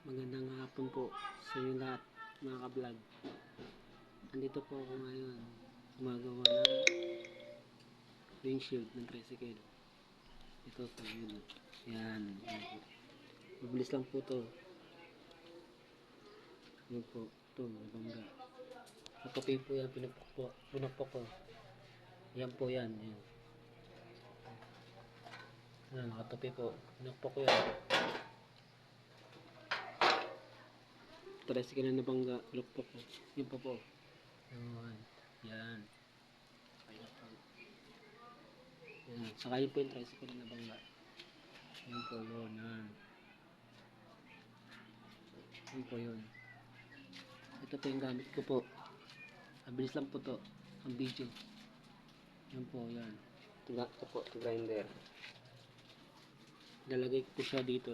Magandang hapon po sa inyo lahat, mga ka-vlog. Andito po ako ngayon gumagawa ng windshield ng tricycle. Ito po yun. Yan. Mabilis lang po to. Yan po. Ito, mabangga. Nakapi po yan, pinupok ko. Yan po yan. Yan. Yan, nakatupi po. Pinupok ko yan. Tricycle na nabangga, lukpok ko. Yun po po. Yan. Yan. Yan. Saka yun po yung tricycle na nabangga. Yan po yun. Yan. Yan po yun. Ito po yung gamit ko po. Mabilis lang po to. Ang video. Yan po. Yan. Ito po. Ito grinder. Nalagay ko po siya dito.